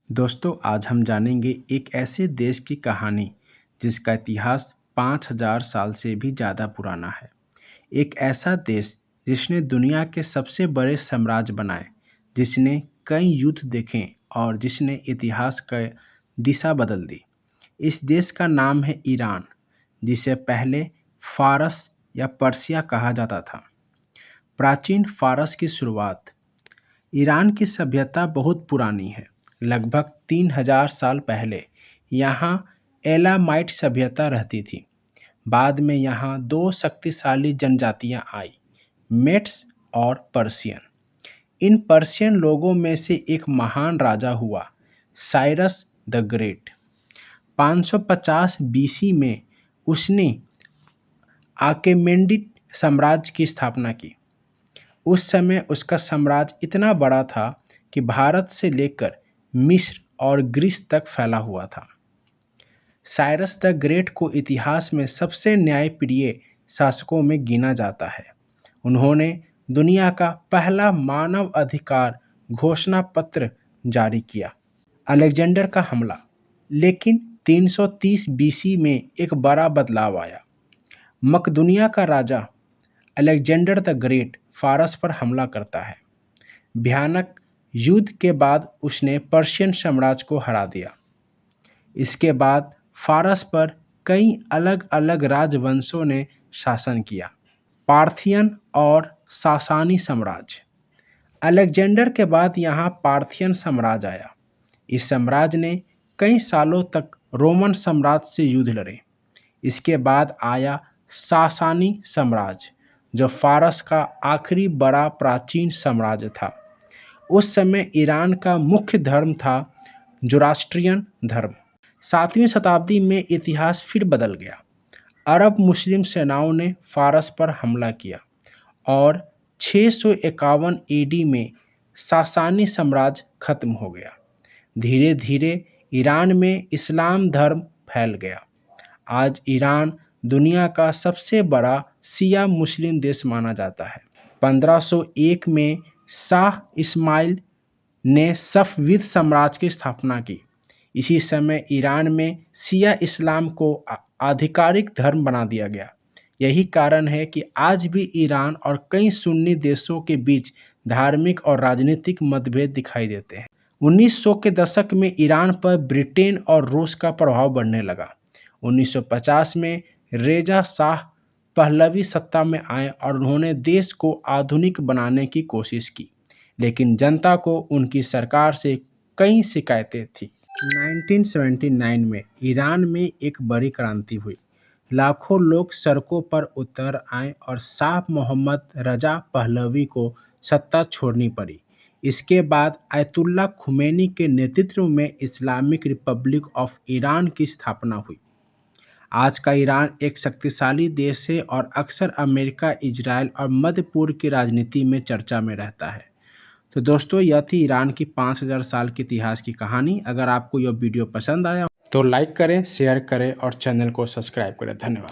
दोस्तों, आज हम जानेंगे एक ऐसे देश की कहानी जिसका इतिहास 5000 साल से भी ज़्यादा पुराना है। एक ऐसा देश जिसने दुनिया के सबसे बड़े साम्राज्य बनाए, जिसने कई युद्ध देखे और जिसने इतिहास का दिशा बदल दी। इस देश का नाम है ईरान, जिसे पहले फारस या पर्शिया कहा जाता था। प्राचीन फारस की शुरुआत। ईरान की सभ्यता बहुत पुरानी है। लगभग 3000 साल पहले यहाँ एलामाइट सभ्यता रहती थी। बाद में यहाँ दो शक्तिशाली जनजातियाँ आई, मेड्स और पर्शियन। इन पर्शियन लोगों में से एक महान राजा हुआ, साइरस द ग्रेट। 550 बीसी में उसने आकेमेनिड साम्राज्य की स्थापना की। उस समय उसका साम्राज्य इतना बड़ा था कि भारत से लेकर मिस्र और ग्रीस तक फैला हुआ था। साइरस द ग्रेट को इतिहास में सबसे न्यायप्रिय शासकों में गिना जाता है। उन्होंने दुनिया का पहला मानव अधिकार घोषणा पत्र जारी किया। अलेक्जेंडर का हमला। लेकिन 330 बीसी में एक बड़ा बदलाव आया। मकदूनिया का राजा अलेक्जेंडर द ग्रेट फारस पर हमला करता है। भयानक युद्ध के बाद उसने पर्शियन साम्राज्य को हरा दिया। इसके बाद फारस पर कई अलग अलग राजवंशों ने शासन किया। पार्थियन और सासानी साम्राज्य। अलेक्जेंडर के बाद यहाँ पार्थियन साम्राज्य आया। इस साम्राज्य ने कई सालों तक रोमन साम्राज्य से युद्ध लड़े। इसके बाद आया सासानी साम्राज्य, जो फारस का आखिरी बड़ा प्राचीन साम्राज्य था। उस समय ईरान का मुख्य धर्म था ज़ोरास्ट्रियन धर्म। 7वीं शताब्दी में इतिहास फिर बदल गया। अरब मुस्लिम सेनाओं ने फारस पर हमला किया और 651 ईडी में सासानी साम्राज्य खत्म हो गया। धीरे धीरे ईरान में इस्लाम धर्म फैल गया। आज ईरान दुनिया का सबसे बड़ा शिया मुस्लिम देश माना जाता है। 1501 में शाह इस्माइल ने सफ़विद साम्राज्य की स्थापना की। इसी समय ईरान में शिया इस्लाम को आधिकारिक धर्म बना दिया गया। यही कारण है कि आज भी ईरान और कई सुन्नी देशों के बीच धार्मिक और राजनीतिक मतभेद दिखाई देते हैं। 1900 के दशक में ईरान पर ब्रिटेन और रूस का प्रभाव बढ़ने लगा। 1950 में रेजा शाह पहलवी सत्ता में आए और उन्होंने देश को आधुनिक बनाने की कोशिश की, लेकिन जनता को उनकी सरकार से कई शिकायतें थीं। 1979 में ईरान में एक बड़ी क्रांति हुई। लाखों लोग सड़कों पर उतर आए और शाह मोहम्मद रजा पहलवी को सत्ता छोड़नी पड़ी। इसके बाद आयतुल्ला खुमैनी के नेतृत्व में इस्लामिक रिपब्लिक ऑफ ईरान की स्थापना हुई। आज का ईरान एक शक्तिशाली देश है और अक्सर अमेरिका, इजराइल और मध्य पूर्व की राजनीति में चर्चा में रहता है। तो दोस्तों, यह थी ईरान की 5000 साल के इतिहास की कहानी। अगर आपको यह वीडियो पसंद आया तो लाइक करें, शेयर करें और चैनल को सब्सक्राइब करें। धन्यवाद।